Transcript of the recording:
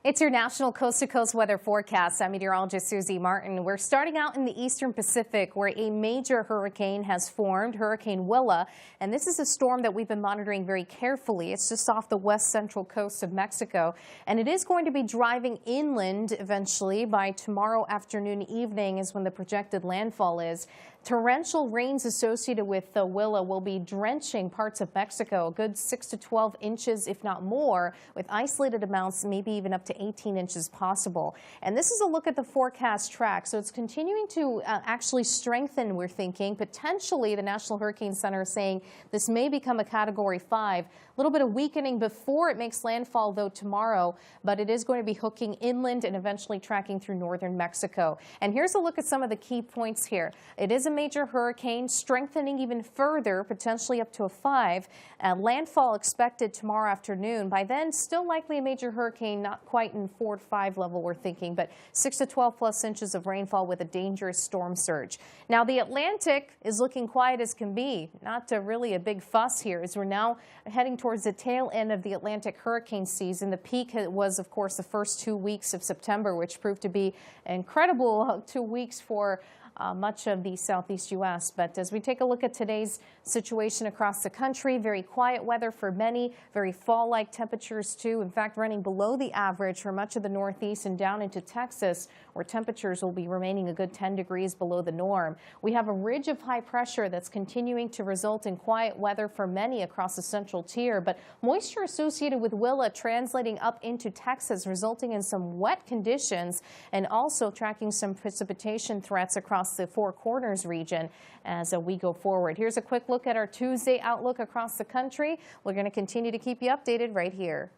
It's your national coast-to-coast weather forecast. I'm meteorologist Susie Martin. We're starting out in the eastern Pacific where a major hurricane has formed, Hurricane Willa. And this is a storm that we've been monitoring very carefully. It's just off the west central coast of Mexico. And it is going to be driving inland eventually by tomorrow afternoon, evening is when the projected landfall is. Torrential rains associated with the Willa will be drenching parts of Mexico, a good 6 to 12 inches, if not more, with isolated amounts, maybe even up to 18 inches possible. And this is a look at the forecast track. So it's continuing to actually strengthen, we're thinking. Potentially, the National Hurricane Center is saying this may become a Category 5. A little bit of weakening before it makes landfall, though, tomorrow. But it is going to be hooking inland and eventually tracking through northern Mexico. And here's a look at some of the key points here. It is a major hurricane, strengthening even further, potentially up to a 5. Landfall expected tomorrow afternoon. By then, still likely a major hurricane, not quite in 4 to 5 level, we're thinking, but 6 to 12 plus inches of rainfall with a dangerous storm surge. Now, the Atlantic is looking quiet as can be. Not really a big fuss here as we're now heading towards the tail end of the Atlantic hurricane season. The peak was, of course, the first 2 weeks of September, which proved to be incredible 2 weeks for much of the southeast U.S. But as we take a look at today's situation across the country, very quiet weather for many, very fall-like temperatures too. In fact, running below the average for much of the northeast and down into Texas, where temperatures will be remaining a good 10 degrees below the norm. We have a ridge of high pressure that's continuing to result in quiet weather for many across the central tier, but moisture associated with Willa translating up into Texas, resulting in some wet conditions and also tracking some precipitation threats across the Four Corners region as we go forward. Here's a quick look at our Tuesday outlook across the country. We're going to continue to keep you updated right here.